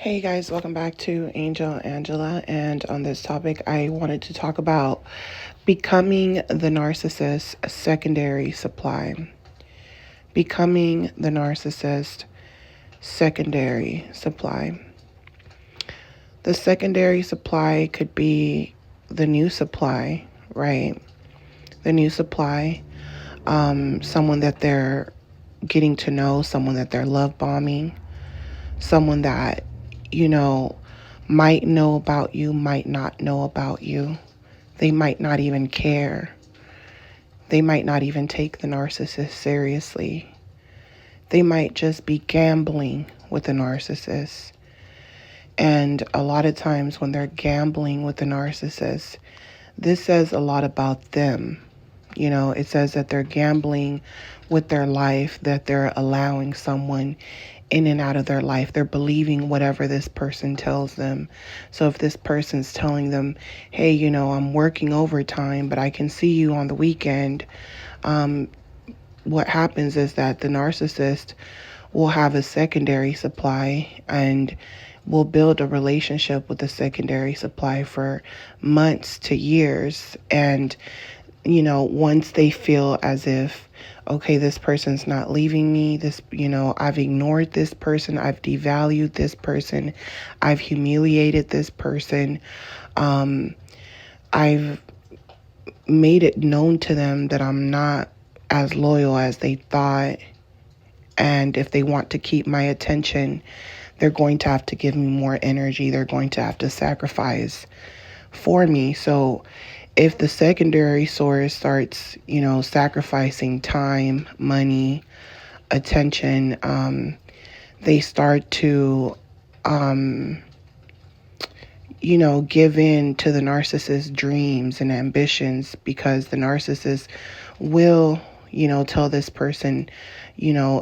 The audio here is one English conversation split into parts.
Hey guys, welcome back to Angel Angela. And on this topic, I wanted to talk about becoming the narcissist secondary supply. Becoming the narcissist secondary supply. The secondary supply could be the new supply, right? The new supply, someone that they're getting to know, someone that they're love bombing, someone that, you know, might know about you, might not know about you. They might not even care. They might not even take the narcissist seriously. They might just be gambling with the narcissist. And a lot of times when they're gambling with the narcissist, this says a lot about them. It says that they're gambling with their life, that they're allowing someone in and out of their life. They're believing whatever this person tells them. So if this person's telling them, hey, I'm working overtime, but I can see you on the weekend, what happens is that the narcissist will have a secondary supply and will build a relationship with the secondary supply for months to years. And once they feel as if, okay, this person's not leaving me, I've ignored this person, I've devalued this person, I've humiliated this person, I've made it known to them that I'm not as loyal as they thought. And if they want to keep my attention, they're going to have to give me more energy. They're going to have to sacrifice for me. So if the secondary source starts, sacrificing time, money, attention, they start to, give in to the narcissist's dreams and ambitions, because the narcissist will, tell this person,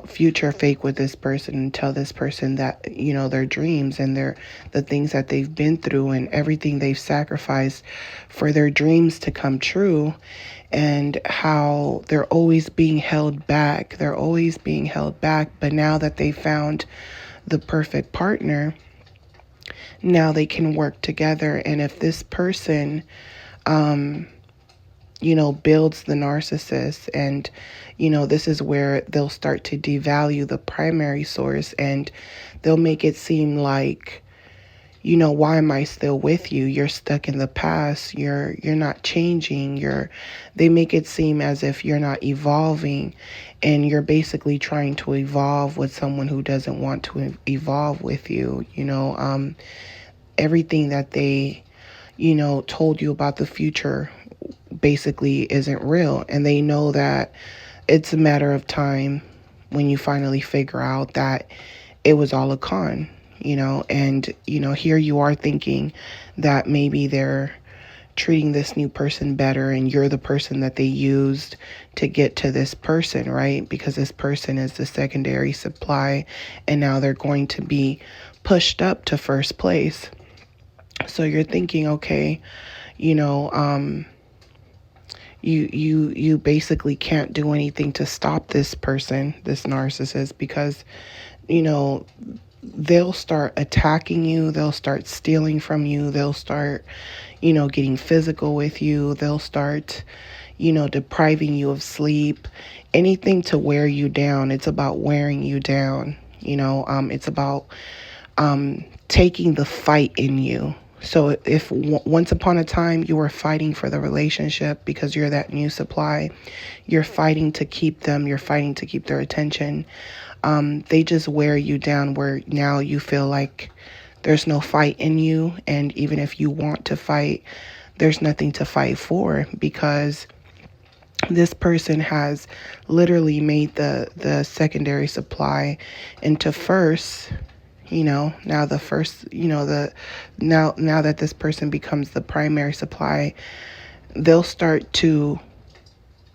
future fake with this person and tell this person that, their dreams and the things that they've been through and everything they've sacrificed for their dreams to come true, and how they're always being held back. They're always being held back. But now that they found the perfect partner, now they can work together. And if this person, builds the narcissist, and, this is where they'll start to devalue the primary source, and they'll make it seem like, why am I still with you? You're stuck in the past. You're not changing. They make it seem as if you're not evolving, and you're basically trying to evolve with someone who doesn't want to evolve with you. Everything that they, told you about the future basically isn't real. And they know that it's a matter of time when you finally figure out that it was all a con, and, here you are thinking that maybe they're treating this new person better, and you're the person that they used to get to this person, right? Because this person is the secondary supply, and now they're going to be pushed up to first place. So you're thinking, okay, you basically can't do anything to stop this person, this narcissist, because, they'll start attacking you. They'll start stealing from you. They'll start, getting physical with you. They'll start, depriving you of sleep, anything to wear you down. It's about wearing you down. It's about taking the fight in you. So if once upon a time you were fighting for the relationship because you're that new supply, you're fighting to keep them, you're fighting to keep their attention, they just wear you down, where now you feel like there's no fight in you. And even if you want to fight, there's nothing to fight for, because this person has literally made the secondary supply into first. Now the first, now that this person becomes the primary supply, they'll start to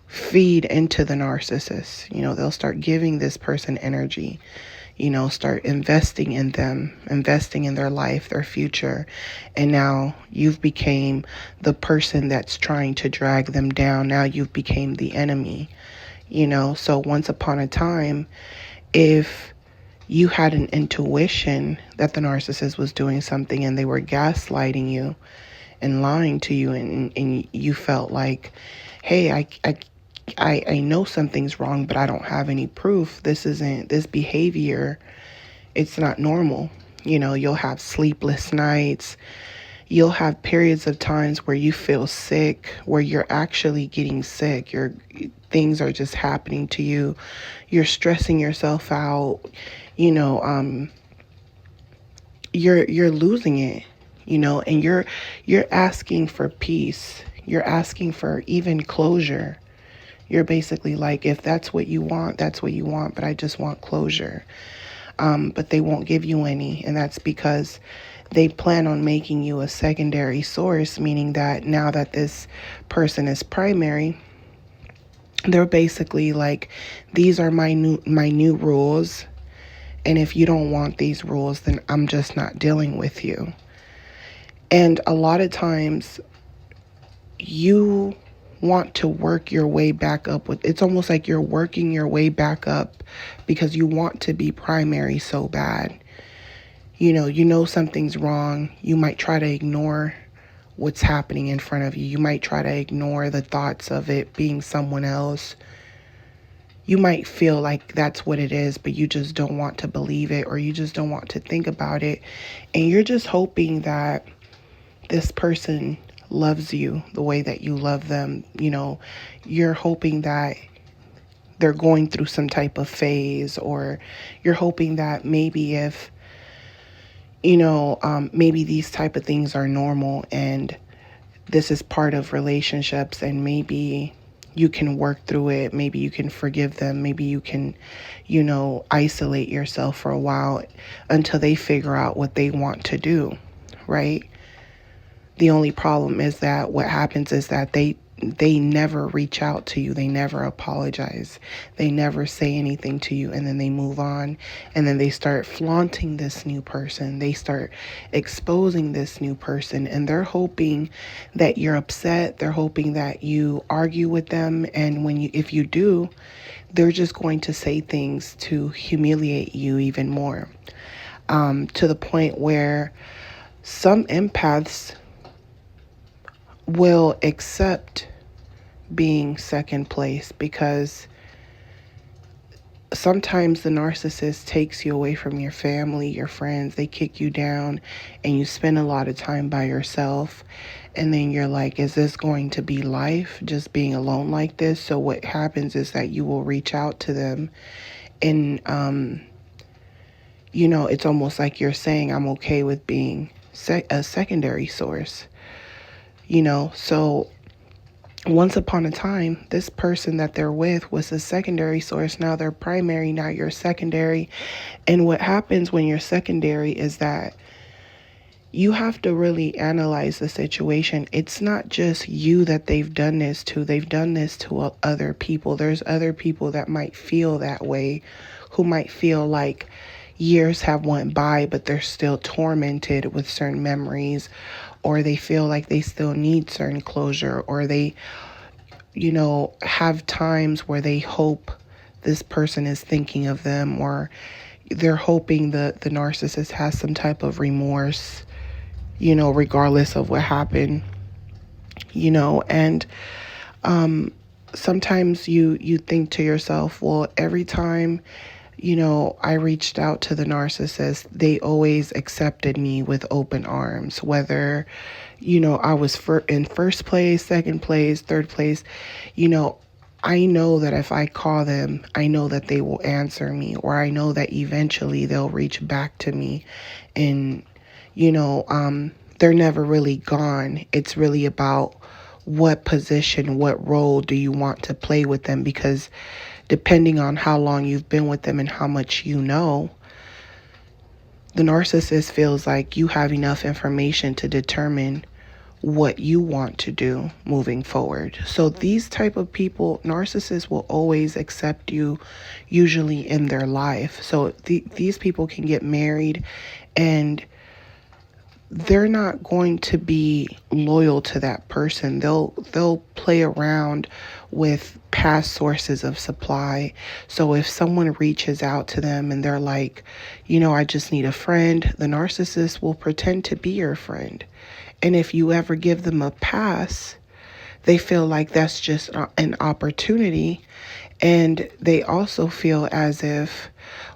feed into the narcissist. They'll start giving this person energy, start investing in them, investing in their life, their future. And now you've became the person that's trying to drag them down. Now you've became the enemy, so once upon a time, if you had an intuition that the narcissist was doing something and they were gaslighting you and lying to you, and you felt like, hey, I know something's wrong, but I don't have any proof. This behavior, it's not normal. You'll have sleepless nights. You'll have periods of times where you feel sick, where you're actually getting sick. Things are just happening to you. You're stressing yourself out. You know, you're losing it. And you're asking for peace. You're asking for even closure. You're basically like, if that's what you want, that's what you want, but I just want closure. But they won't give you any, and that's because they plan on making you a secondary source, meaning that now that this person is primary, they're basically like, these are my new rules, and if you don't want these rules, then I'm just not dealing with you. And a lot of times you want to work your way back up it's almost like you're working your way back up because you want to be primary so bad. You know something's wrong. You might try to ignore what's happening in front of you. You might try to ignore the thoughts of it being someone else. You might feel like that's what it is, but you just don't want to believe it, or you just don't want to think about it. And you're just hoping that this person loves you the way that you love them. You're hoping that they're going through some type of phase, or you're hoping that maybe if maybe these type of things are normal and this is part of relationships, and maybe you can work through it. Maybe you can forgive them. Maybe you can, isolate yourself for a while until they figure out what they want to do, right? The only problem is that what happens is that they never reach out to you. They never apologize. They never say anything to you, and then they move on, and then they start flaunting this new person. They start exposing this new person, and they're hoping that you're upset. They're hoping that you argue with them, and if you do, they're just going to say things to humiliate you even more, to the point where some empaths will accept being second place, because sometimes the narcissist takes you away from your family, your friends. They kick you down, and you spend a lot of time by yourself. And then you're like, is this going to be life, just being alone like this? So what happens is that you will reach out to them, and it's almost like you're saying, I'm okay with being a secondary source. So once upon a time, this person that they're with was a secondary source. Now they're primary, now you're secondary. And what happens when you're secondary is that you have to really analyze the situation. It's not just you that they've done this to. They've done this to other people. There's other people that might feel that way, who might feel like years have went by, but they're still tormented with certain memories, or they feel like they still need certain closure, or they, have times where they hope this person is thinking of them, or they're hoping the narcissist has some type of remorse, regardless of what happened, and sometimes you think to yourself, well, every time I reached out to the narcissist, they always accepted me with open arms, whether, I was in first place, second place, third place. I know that if I call them, I know that they will answer me, or I know that eventually they'll reach back to me. And, they're never really gone. It's really about what position, what role do you want to play with them? Because depending on how long you've been with them and how much you know, the narcissist feels like you have enough information to determine what you want to do moving forward. So these type of people, narcissists will always accept you, usually in their life. So these people can get married, and they're not going to be loyal to that person. They'll play around with past sources of supply. So if someone reaches out to them and they're like, I just need a friend, the narcissist will pretend to be your friend. And if you ever give them a pass, they feel like that's just an opportunity. And they also feel as if,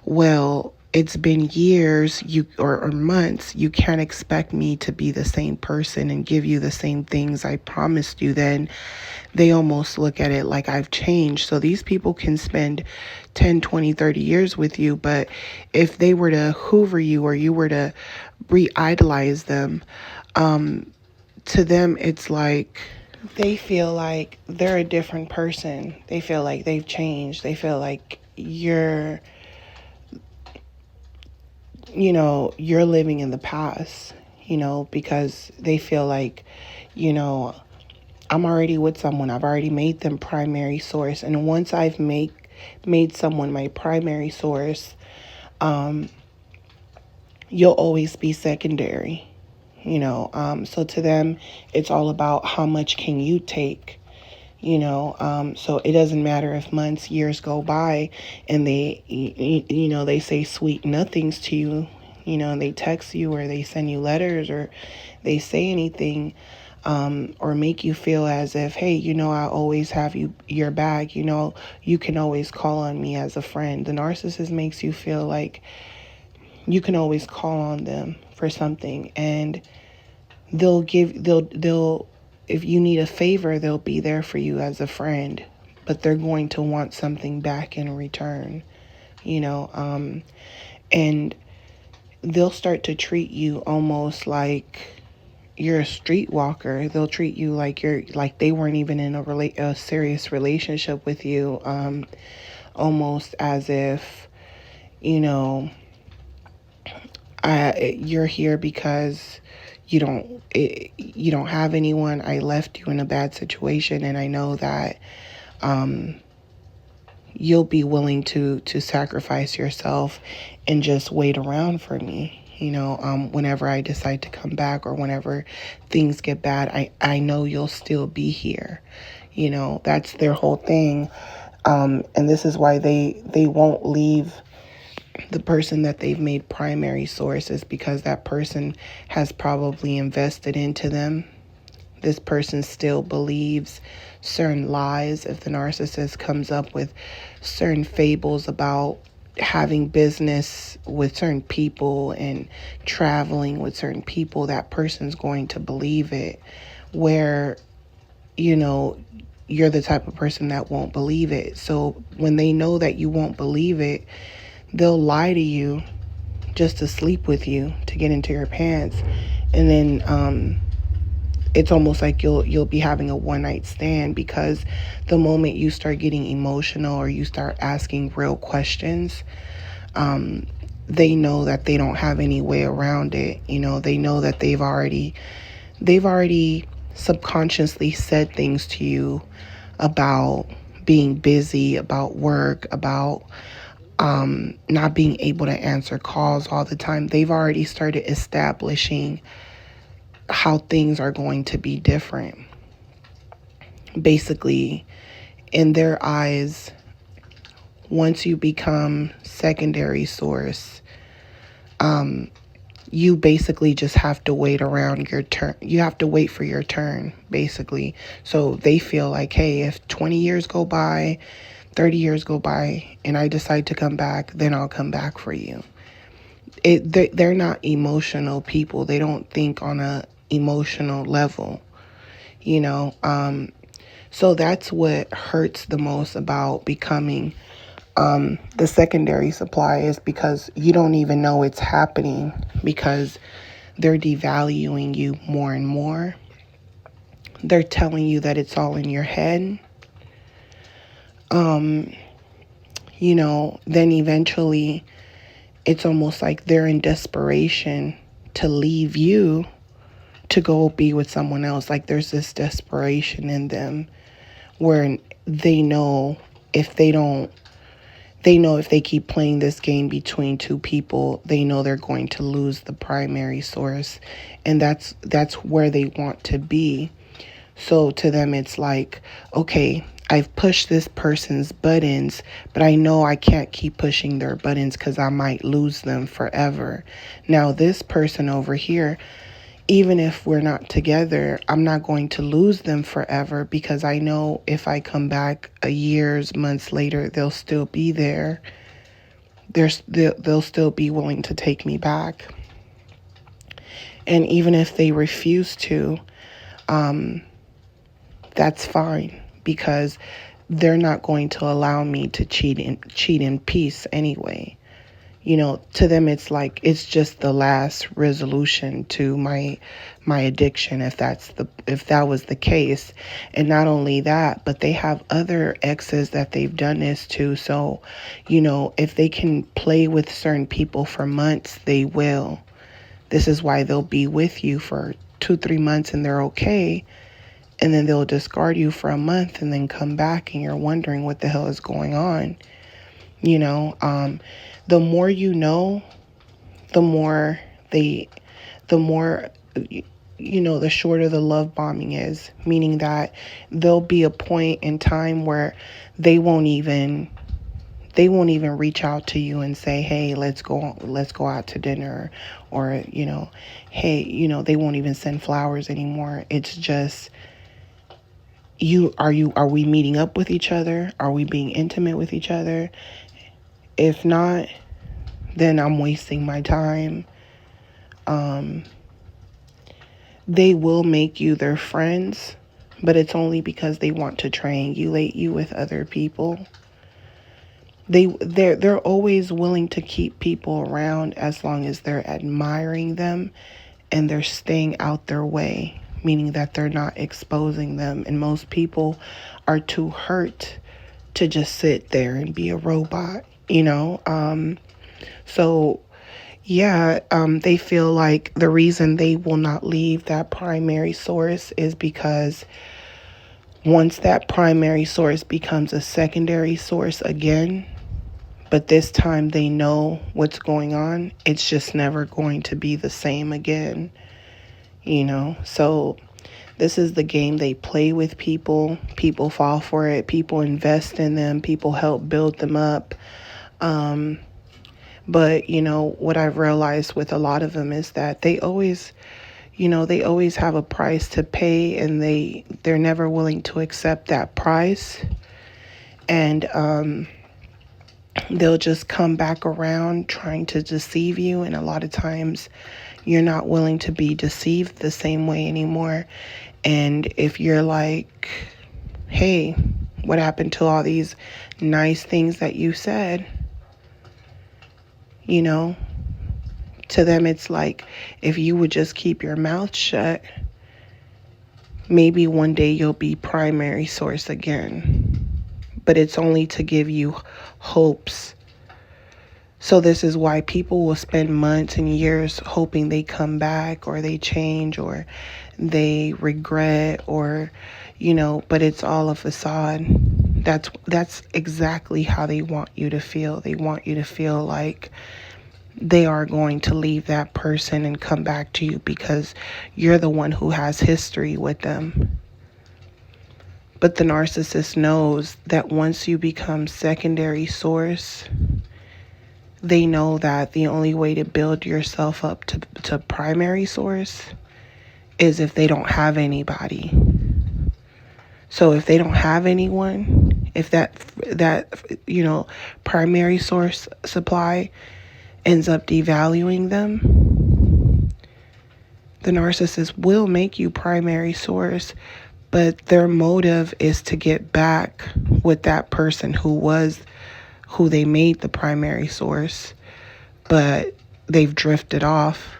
well, it's been years or months. You can't expect me to be the same person and give you the same things I promised you. Then they almost look at it like I've changed. So these people can spend 10, 20, 30 years with you. But if they were to hoover you or you were to re-idolize them, to them, it's like they feel like they're a different person. They feel like they've changed. They feel like you're living in the past, because they feel like, I'm already with someone. I've already made them primary source. And once I've made someone my primary source, you'll always be secondary. So to them, it's all about how much can you take. So it doesn't matter if months, years go by and they say sweet nothings to you, and they text you or they send you letters or they say anything, or make you feel as if, hey, I always have your back, you can always call on me as a friend. The narcissist makes you feel like you can always call on them for something, and they'll if you need a favor, they'll be there for you as a friend, but they're going to want something back in return, and they'll start to treat you almost like you're a streetwalker. They'll treat you like they weren't even in a serious relationship with you, almost as if, you know, you're here because you don't have anyone. I left you in a bad situation, and I know that you'll be willing to sacrifice yourself and just wait around for me. Whenever I decide to come back or whenever things get bad, I know you'll still be here. That's their whole thing. And this is why they won't leave the person that they've made primary source, is because that person has probably invested into them. This person still believes certain lies. If the narcissist comes up with certain fables about having business with certain people and traveling with certain people, that person's going to believe it. Where, you're the type of person that won't believe it. So when they know that you won't believe it, they'll lie to you just to sleep with you, to get into your pants. And then it's almost like you'll be having a one night stand, because the moment you start getting emotional or you start asking real questions, they know that they don't have any way around it. They know that they've already subconsciously said things to you about being busy, about work, about not being able to answer calls all the time. They've already started establishing how things are going to be different. Basically, in their eyes, once you become secondary source, you basically just have to wait around your turn. You have to wait for your turn, basically. So they feel like, hey, if 20 years go by, 30 years go by, and I decide to come back, then I'll come back for you. They're not emotional people. They don't think on a emotional level, so that's what hurts the most about becoming the secondary supply, is because you don't even know it's happening, because they're devaluing you more and more. They're telling you that it's all in your head. Then eventually it's almost like they're in desperation to leave you to go be with someone else. Like there's this desperation in them where they know if they don't They know if they keep playing this game between two people, they know they're going to lose the primary source, and that's where they want to be. So to them it's like, okay, I've pushed this person's buttons, but I know I can't keep pushing their buttons because I might lose them forever. Now this person over here, even if we're not together, I'm not going to lose them forever, because I know if I come back years, months later, they'll still be there. They'll still be willing to take me back. And even if they refuse to, that's fine, because they're not going to allow me to cheat in peace anyway. To them it's like it's just the last resolution to my addiction, if that was the case. And not only that, but they have other exes that they've done this to. So, if they can play with certain people for months, they will. This is why they'll be with you for 2-3 months and they're okay. And then they'll discard you for a month and then come back and you're wondering what the hell is going on. The more you know, the more the shorter the love bombing is, meaning that there'll be a point in time where they won't even reach out to you and say, hey, let's go out to dinner, or, hey, they won't even send flowers anymore. It's just, are we meeting up with each other? Are we being intimate with each other? If not, then I'm wasting my time. They will make you their friends, but it's only because they want to triangulate you with other people. They're always willing to keep people around as long as they're admiring them and they're staying out their way, meaning that they're not exposing them. And most people are too hurt to just sit there and be a robot, So yeah, they feel like the reason they will not leave that primary source is because once that primary source becomes a secondary source again, but this time they know what's going on, it's just never going to be the same again, So this is the game they play with people. People fall for it. People invest in them. People help build them up. But, what I've realized with a lot of them is that they always have a price to pay, and they're never willing to accept that price. And they'll just come back around trying to deceive you. And a lot of times you're not willing to be deceived the same way anymore. And if you're like, hey, what happened to all these nice things that you said? To them it's like, if you would just keep your mouth shut, maybe one day you'll be primary source again. But it's only to give you hopes. So this is why people will spend months and years hoping they come back, or they change, or they regret, or, but it's all a facade. That's exactly how they want you to feel. They want you to feel like they are going to leave that person and come back to you because you're the one who has history with them. But the narcissist knows that once you become secondary source, they know that the only way to build yourself up to primary source is if they don't have anybody. So if they don't have anyone, if that primary source supply ends up devaluing them, the narcissist will make you primary source, but their motive is to get back with that person who they made the primary source, but they've drifted off.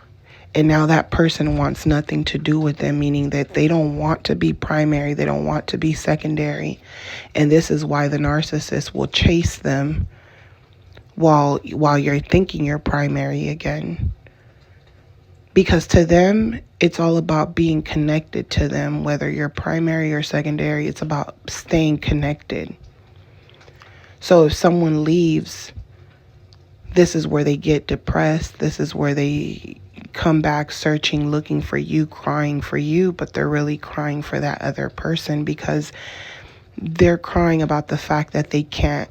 And now that person wants nothing to do with them, meaning that they don't want to be primary, they don't want to be secondary. And this is why the narcissist will chase them while you're thinking you're primary again. Because to them, it's all about being connected to them, whether you're primary or secondary. It's about staying connected. So if someone leaves, this is where they get depressed. This is where they come back searching, looking for you, crying for you, but they're really crying for that other person because they're crying about the fact that they can't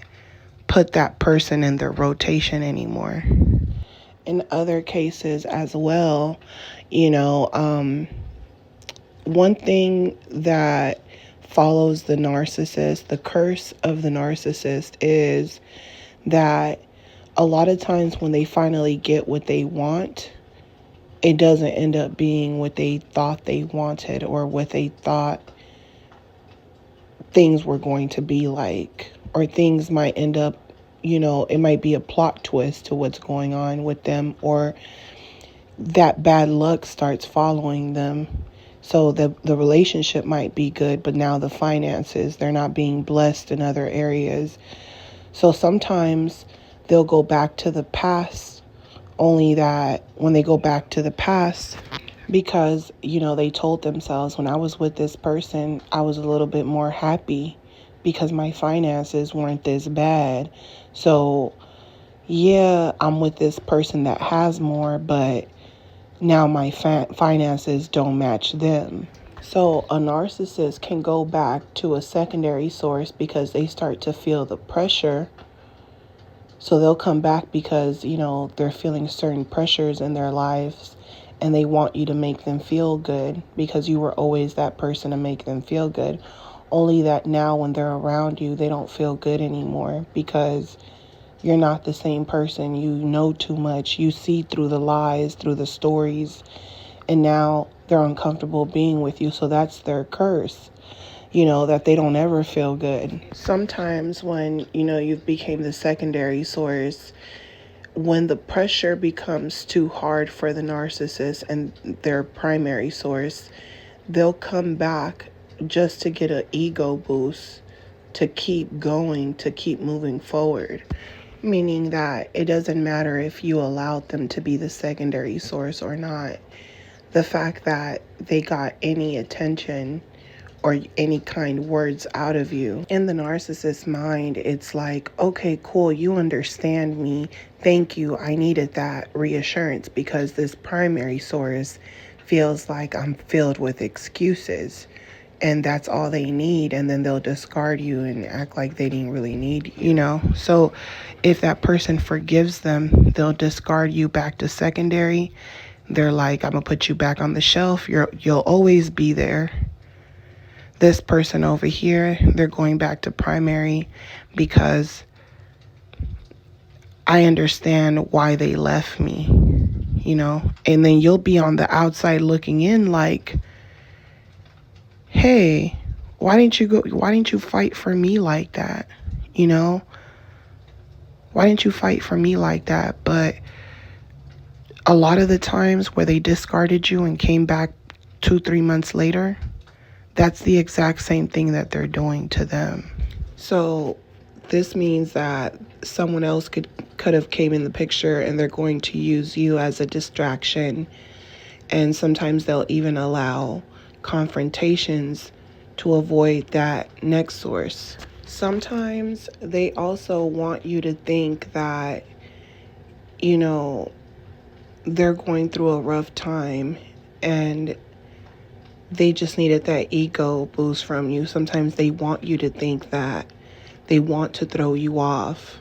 put that person in their rotation anymore. In other cases as well, one thing that follows the narcissist, the curse of the narcissist, is that a lot of times when they finally get what they want, it doesn't end up being what they thought they wanted or what they thought things were going to be like. Or things might end up, it might be a plot twist to what's going on with them, or that bad luck starts following them. So the relationship might be good, but now the finances, they're not being blessed in other areas. So sometimes they'll go back to the past, only that when they go back to the past, because, they told themselves, when I was with this person, I was a little bit more happy because my finances weren't this bad. So, yeah, I'm with this person that has more, but now my finances don't match them. So a narcissist can go back to a secondary source because they start to feel the pressure. So they'll come back because, they're feeling certain pressures in their lives and they want you to make them feel good because you were always that person to make them feel good. Only that now when they're around you, they don't feel good anymore because you're not the same person. You know too much. You see through the lies, through the stories, and now they're uncomfortable being with you. So that's their curse, that they don't ever feel good. Sometimes when, you've became the secondary source, when the pressure becomes too hard for the narcissist and their primary source, they'll come back just to get an ego boost, to keep going, to keep moving forward. Meaning that it doesn't matter if you allowed them to be the secondary source or not. The fact that they got any attention or any kind words out of you. In the narcissist's mind, it's like, okay, cool, you understand me. Thank you. I needed that reassurance because this primary source feels like I'm filled with excuses. And that's all they need. And then they'll discard you and act like they didn't really need you. So if that person forgives them, they'll discard you back to secondary. They're like, I'm going to put you back on the shelf. You'll always be there. This person over here, they're going back to primary because I understand why they left me, and then you'll be on the outside looking in like, hey, why didn't you fight for me like that? Why didn't you fight for me like that? But a lot of the times where they discarded you and came back 2-3 months later, that's the exact same thing that they're doing to them. So this means that someone else could have came in the picture and they're going to use you as a distraction. And sometimes they'll even allow confrontations to avoid that next source. Sometimes they also want you to think that, they're going through a rough time and they just needed that ego boost from you. Sometimes they want you to think that. They want to throw you off.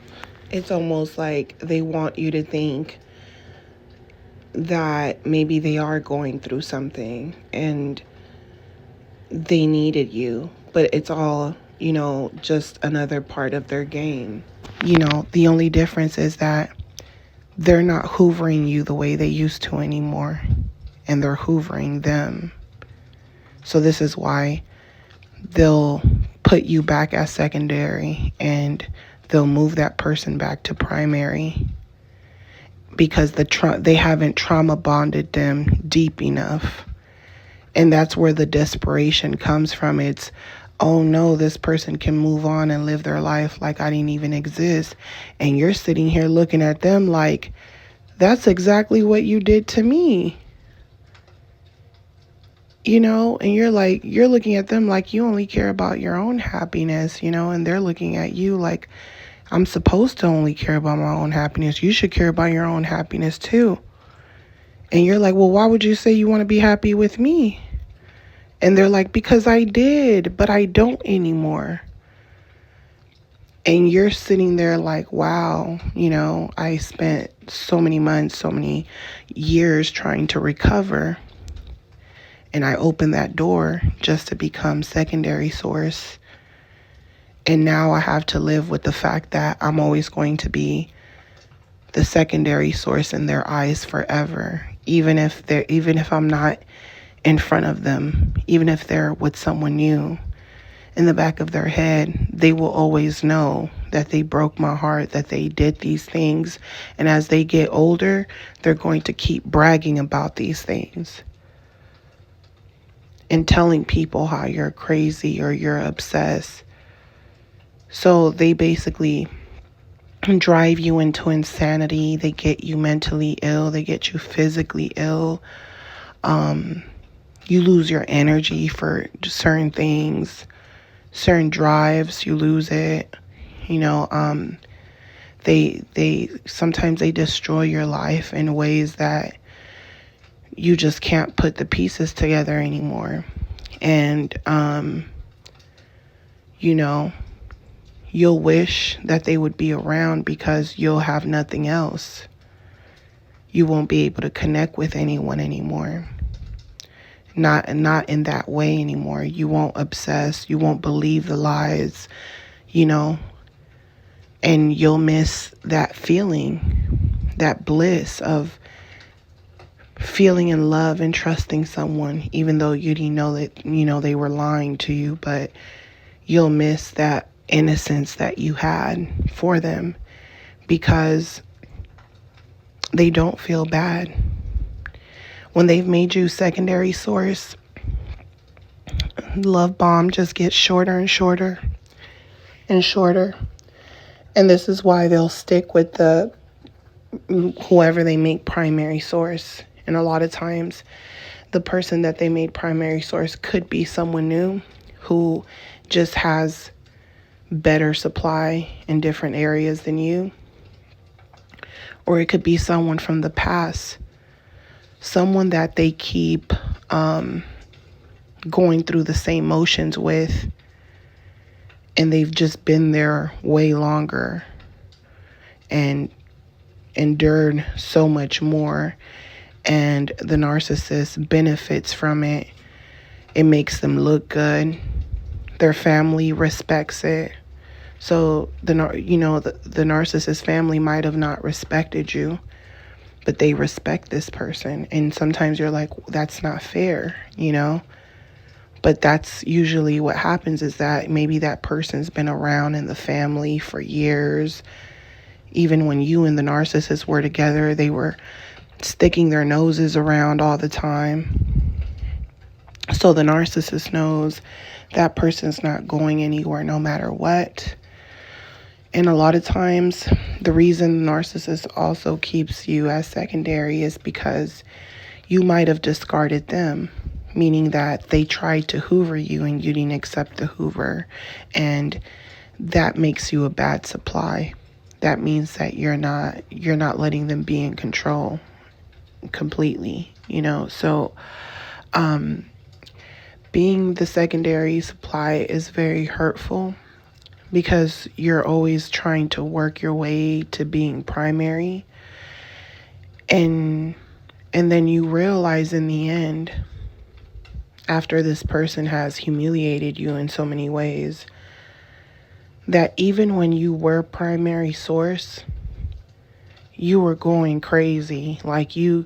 It's almost like they want you to think that maybe they are going through something and they needed you. But it's all, just another part of their game. The only difference is that they're not hoovering you the way they used to anymore. And they're hoovering them. So this is why they'll put you back as secondary and they'll move that person back to primary because they haven't trauma bonded them deep enough. And that's where the desperation comes from. It's, oh no, this person can move on and live their life like I didn't even exist. And you're sitting here looking at them like, that's exactly what you did to me. And you're looking at them like you only care about your own happiness, and they're looking at you like, I'm supposed to only care about my own happiness. You should care about your own happiness too. And you're like, well, why would you say you want to be happy with me? And they're like, because I did, but I don't anymore. And you're sitting there like, wow, I spent so many months, so many years trying to recover. And I opened that door just to become secondary source. And now I have to live with the fact that I'm always going to be the secondary source in their eyes forever. Even if I'm not in front of them, even if they're with someone new, in the back of their head, they will always know that they broke my heart, that they did these things. And as they get older, they're going to keep bragging about these things and telling people how you're crazy or you're obsessed. So they basically drive you into insanity. They get you mentally ill. They get you physically ill. You lose your energy for certain things. Certain drives, you lose it. They sometimes they destroy your life in ways that you just can't put the pieces together anymore. And you'll wish that they would be around because you'll have nothing else. You won't be able to connect with anyone anymore. Not in that way anymore. You won't obsess. You won't believe the lies, and you'll miss that feeling, that bliss of feeling in love and trusting someone, even though you didn't know that, they were lying to you, but you'll miss that innocence that you had for them because they don't feel bad. When they've made you secondary source, love bomb just gets shorter and shorter and shorter. And this is why they'll stick with whoever they make primary source. And a lot of times, the person that they made primary source could be someone new who just has better supply in different areas than you. Or it could be someone from the past. Someone that they keep going through the same motions with, and they've just been there way longer and endured so much more, and the narcissist benefits from it. It makes them look good. Their family respects it. So the narcissist family might have not respected you, but they respect this person. And sometimes you're like, that's not fair, But that's usually what happens, is that maybe that person's been around in the family for years. Even when you and the narcissist were together, they were sticking their noses around all the time. So the narcissist knows that person's not going anywhere no matter what. And a lot of times, the reason the narcissist also keeps you as secondary is because you might have discarded them, meaning that they tried to hoover you and you didn't accept the hoover. And that makes you a bad supply. That means that you're not letting them be in control completely, So being the secondary supply is very hurtful, because you're always trying to work your way to being primary. And then you realize in the end, after this person has humiliated you in so many ways, that even when you were primary source, you were going crazy. Like you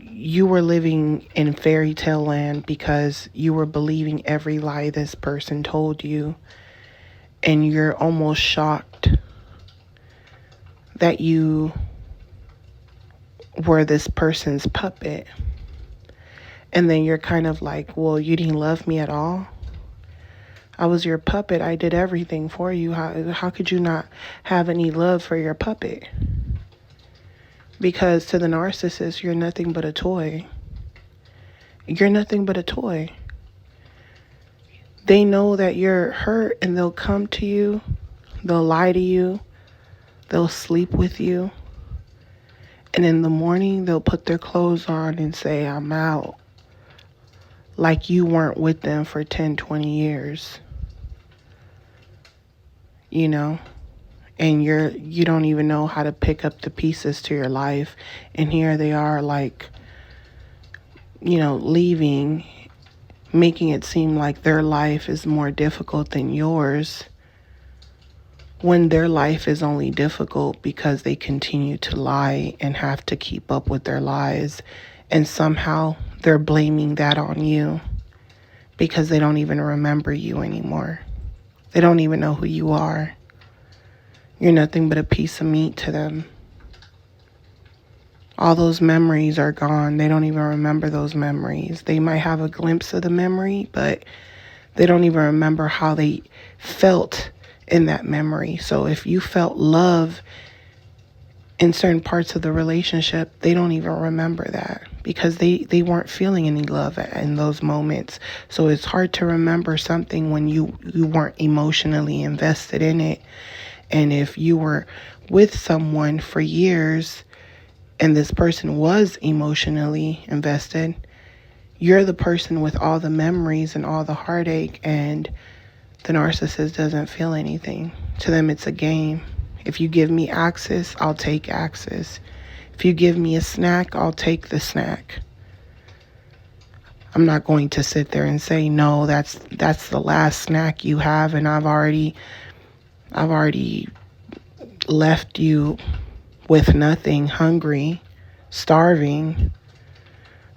were living in fairy tale land because you were believing every lie this person told you. And you're almost shocked that you were this person's puppet. And then you're kind of like, well, you didn't love me at all? I was your puppet. I did everything for you. How could you not have any love for your puppet? Because to the narcissist, you're nothing but a toy. You're nothing but a toy. They know that you're hurt and they'll come to you They'll lie to you. They'll sleep with you. And in the morning, they'll put their clothes on and say, I'm out. Like you weren't with them for 10, 20 years. You know? And you don't even know how to pick up the pieces to your life. And here they are, like, leaving, making it seem like their life is more difficult than yours, when their life is only difficult because they continue to lie and have to keep up with their lies. And somehow they're blaming that on you because they don't even remember you anymore. They don't even know who you are. You're nothing but a piece of meat to them. All those memories are gone. They don't even remember those memories. They might have a glimpse of the memory, but they don't even remember how they felt in that memory. So if you felt love in certain parts of the relationship, they don't even remember that because they weren't feeling any love in those moments. So it's hard to remember something when you weren't emotionally invested in it. And if you were with someone for years and this person was emotionally invested, you're the person with all the memories and all the heartache, and the narcissist doesn't feel anything. To them, it's a game. If you give me access, I'll take access. If you give me a snack, I'll take the snack. I'm not going to sit there and say, no, that's the last snack you have, and I've already left you with nothing, hungry, starving.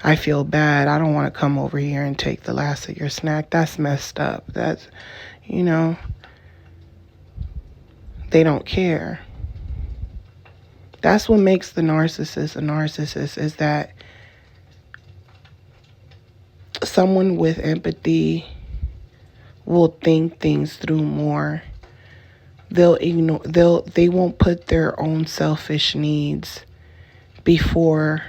I feel bad. I don't want to come over here and take the last of your snack. That's messed up. That's, they don't care. That's what makes the narcissist a narcissist, is that someone with empathy will think things through more. They won't put their own selfish needs before,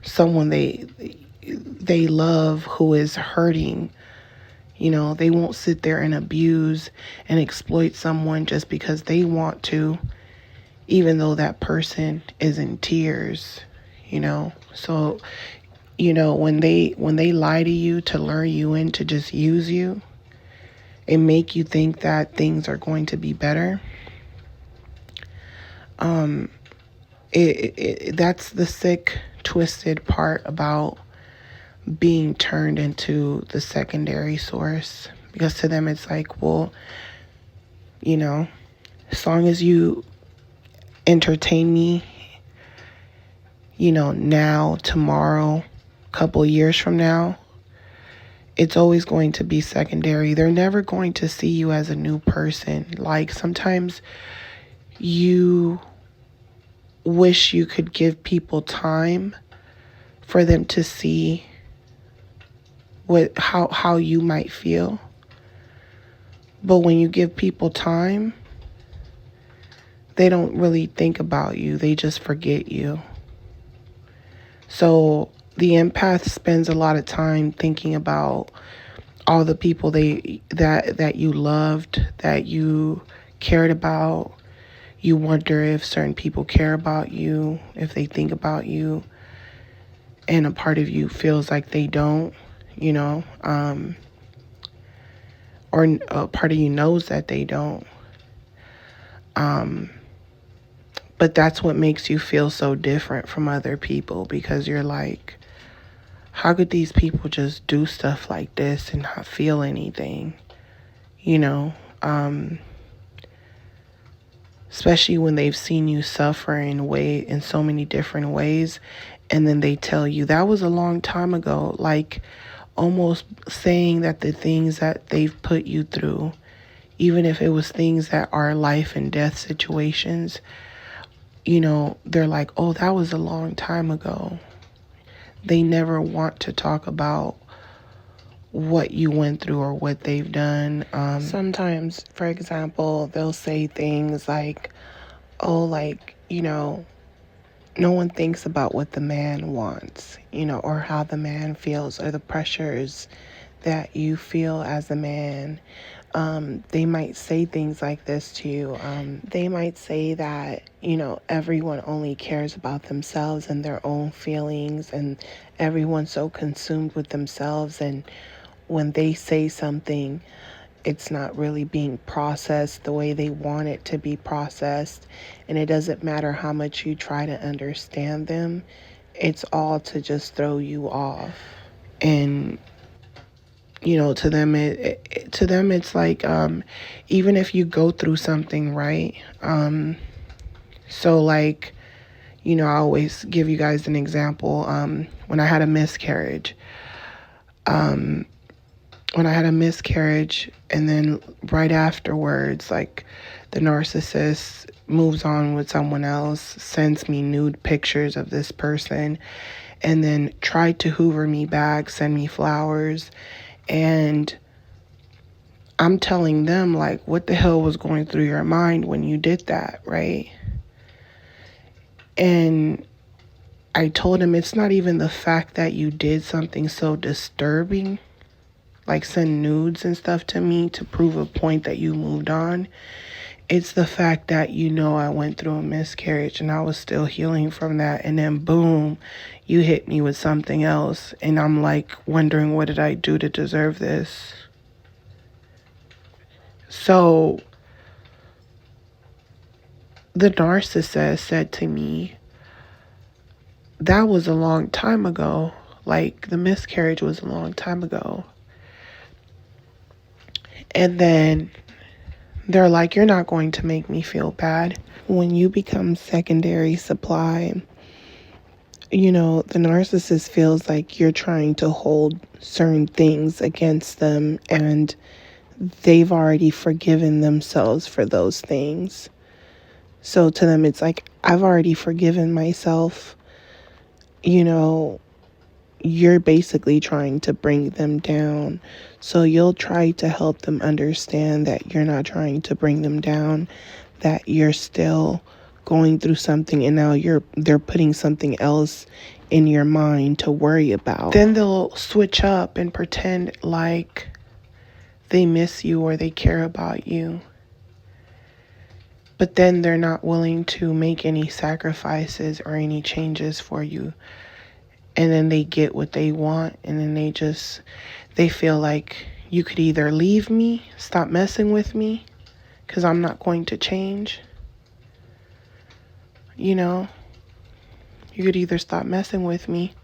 someone they love who is hurting. They won't sit there and abuse and exploit someone just because they want to, even though that person is in tears, So, when they lie to you to lure you in to just use you and make you think that things are going to be better, that's the sick, twisted part about being turned into the secondary source. Because to them it's like, well, as long as you entertain me, now, tomorrow, couple years from now, it's always going to be secondary. They're never going to see you as a new person. Like, sometimes you wish you could give people time for them to see how you might feel. But when you give people time, they don't really think about you. They just forget you. So the empath spends a lot of time thinking about all the people that you loved, that you cared about. You wonder if certain people care about you, if they think about you, and a part of you feels like they don't, or a part of you knows that they don't. But that's what makes you feel so different from other people, because you're like, how could these people just do stuff like this and not feel anything? Especially when they've seen you suffer in so many different ways, and then they tell you that was a long time ago, like almost saying that the things that they've put you through, even if it was things that are life and death situations, they're like, oh, that was a long time ago. They never want to talk about what you went through or what they've done. Sometimes, for example, they'll say things like, oh, no one thinks about what the man wants, or how the man feels, or the pressures that you feel as a man. They might say things like this to you. They might say that, everyone only cares about themselves and their own feelings, and everyone's so consumed with themselves. And when they say something, it's not really being processed the way they want it to be processed. And it doesn't matter how much you try to understand them, it's all to just throw you off. And to them it's like, even if you go through something, right? So like, I always give you guys an example. When I had a miscarriage, and then right afterwards, like, the narcissist moves on with someone else, sends me nude pictures of this person, and then tried to hoover me back, send me flowers. And I'm telling them, like, what the hell was going through your mind when you did that, right? And I told him, it's not even the fact that you did something so disturbing, like send nudes and stuff to me to prove a point that you moved on. It's the fact that, I went through a miscarriage and I was still healing from that. And then boom, you hit me with something else. And I'm like wondering, what did I do to deserve this? So the narcissist said to me, that was a long time ago. Like, the miscarriage was a long time ago. And then they're like, you're not going to make me feel bad. When you become secondary supply, the narcissist feels like you're trying to hold certain things against them, and they've already forgiven themselves for those things. So to them, it's like, I've already forgiven myself. You're basically trying to bring them down. So you'll try to help them understand that you're not trying to bring them down, that you're still going through something, and now they're putting something else in your mind to worry about. Then they'll switch up and pretend like they miss you or they care about you. But then they're not willing to make any sacrifices or any changes for you. And then they get what they want, and then they feel like you could either leave me, stop messing with me, because I'm not going to change. You could either stop messing with me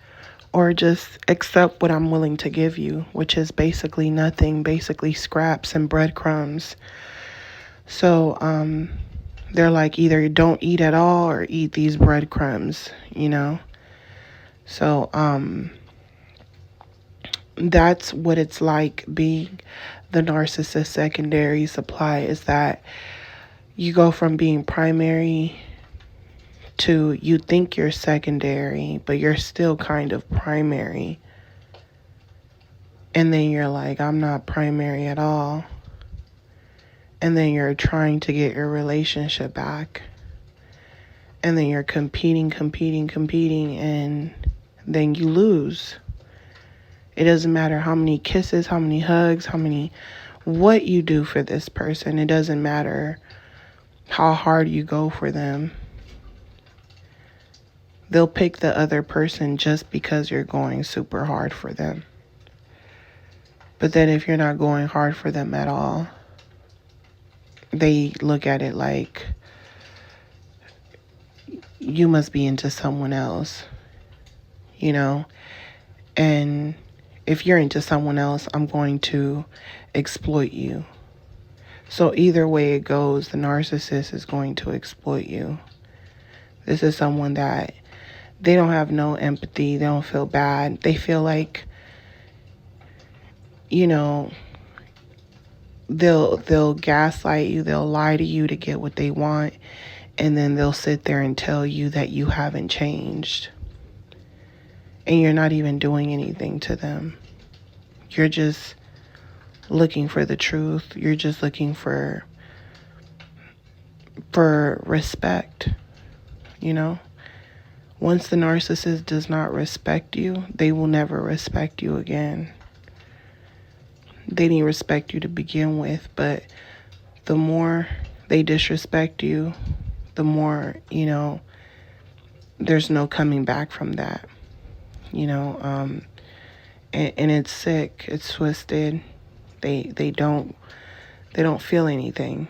or just accept what I'm willing to give you, which is basically nothing, basically scraps and breadcrumbs. So they're like, either don't eat at all or eat these breadcrumbs, So that's what it's like being the narcissist secondary supply, is that you go from being primary to, you think you're secondary, but you're still kind of primary. And then you're like, I'm not primary at all. And then you're trying to get your relationship back. And then you're competing, and then you lose. It doesn't matter how many kisses, how many hugs, what you do for this person. It doesn't matter how hard you go for them. They'll pick the other person just because you're going super hard for them. But then if you're not going hard for them at all, they look at it like, you must be into someone else, And if you're into someone else, I'm going to exploit you. So either way it goes, the narcissist is going to exploit you. This is someone that they don't have no empathy. They don't feel bad. They feel like, they'll gaslight you. They'll lie to you to get what they want. And then they'll sit there and tell you that you haven't changed. And you're not even doing anything to them. You're just looking for the truth. You're just looking for respect, Once the narcissist does not respect you, they will never respect you again. they didn't respect you to begin with, but the more they disrespect you, the more, there's no coming back from that, and it's sick, it's twisted. They don't feel anything.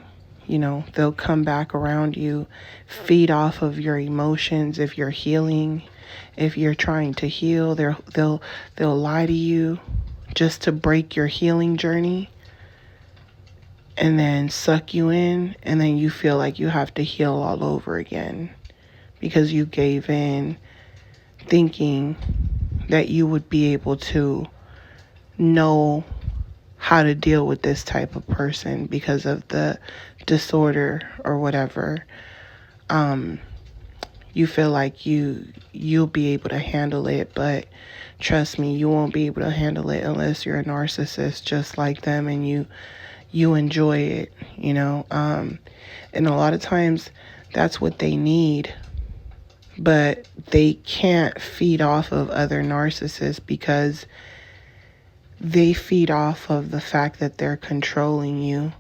They'll come back around you, feed off of your emotions. If you're healing, if you're trying to heal, they'll lie to you just to break your healing journey, and then suck you in, and then you feel like you have to heal all over again because you gave in, thinking that you would be able to know how to deal with this type of person because of the disorder or whatever. You feel like you'll be able to handle it, but trust me, you won't be able to handle it unless you're a narcissist just like them and you enjoy it, and a lot of times that's what they need, but they can't feed off of other narcissists because they feed off of the fact that they're controlling you,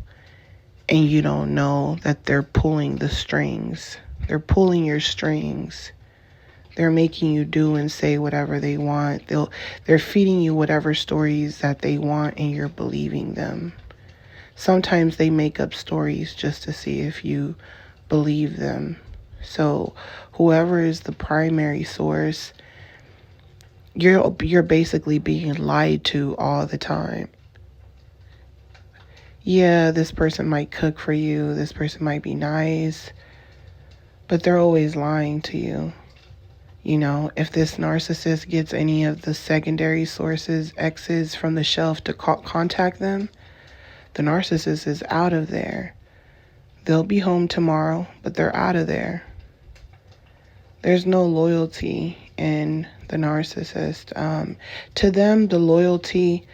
and you don't know that they're pulling the strings. They're pulling your strings. They're making you do and say whatever they want. They're feeding you whatever stories that they want, and you're believing them. Sometimes they make up stories just to see if you believe them. So whoever is the primary source, you're basically being lied to all the time. Yeah, this person might cook for you, this person might be nice, but they're always lying to you. If this narcissist gets any of the secondary sources, exes from the shelf to contact them, the narcissist is out of there. They'll be home tomorrow, but they're out of there. There's no loyalty in the narcissist. To them, the loyalty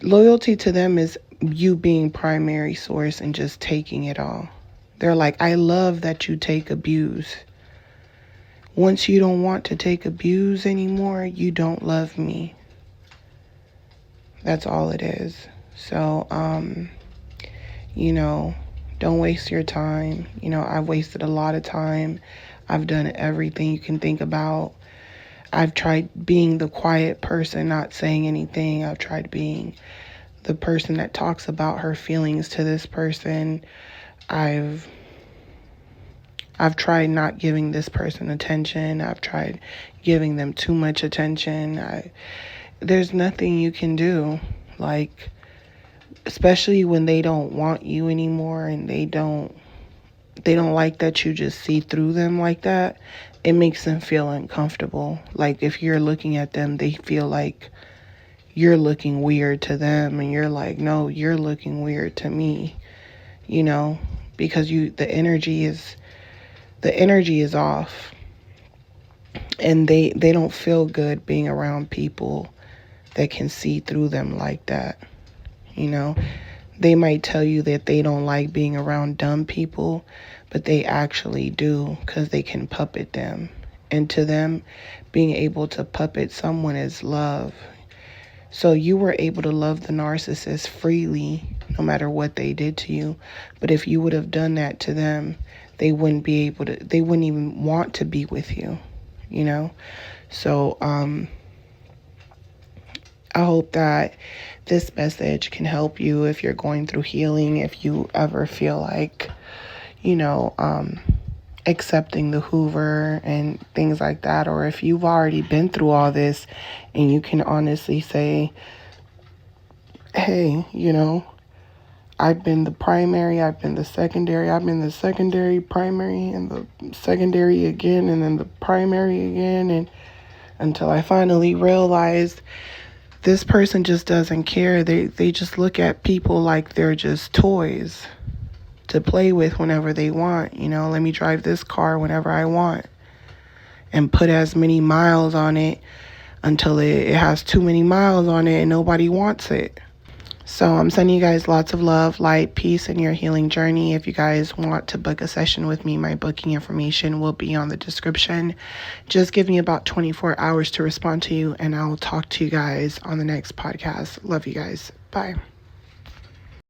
to them is you being primary source and just taking it all. They're like, I love that you take abuse. Once you don't want to take abuse anymore, you don't love me. That's all it is. So, don't waste your time. I've wasted a lot of time. I've done everything you can think about. I've tried being the quiet person, not saying anything. I've tried being the person that talks about her feelings to this person. I've tried not giving this person attention. I've tried giving them too much attention. There's nothing you can do. Like, especially when they don't want you anymore and they don't like that you just see through them like that. It makes them feel uncomfortable. Like, if you're looking at them, they feel like you're looking weird to them, and you're like, no, you're looking weird to me, because the energy is off, and they don't feel good being around people that can see through them like that. They might tell you that they don't like being around dumb people, but they actually do, because they can puppet them. And to them, being able to puppet someone is love. So you were able to love the narcissist freely, no matter what they did to you. But if you would have done that to them, they wouldn't even want to be with you, So, I hope that this message can help you if you're going through healing, if you ever feel like, accepting the Hoover and things like that, or if you've already been through all this and you can honestly say, hey, I've been the primary, I've been the secondary, I've been the secondary, primary, and the secondary again, and then the primary again, and until I finally realized this person just doesn't care. They just look at people like they're just toys to play with whenever they want. Let me drive this car whenever I want and put as many miles on it until it has too many miles on it and nobody wants it. So I'm sending you guys lots of love, light, peace in your healing journey. If you guys want to book a session with me, my booking information will be on the description. Just give me about 24 hours to respond to you, and I'll talk to you guys on the next podcast. Love you guys. Bye.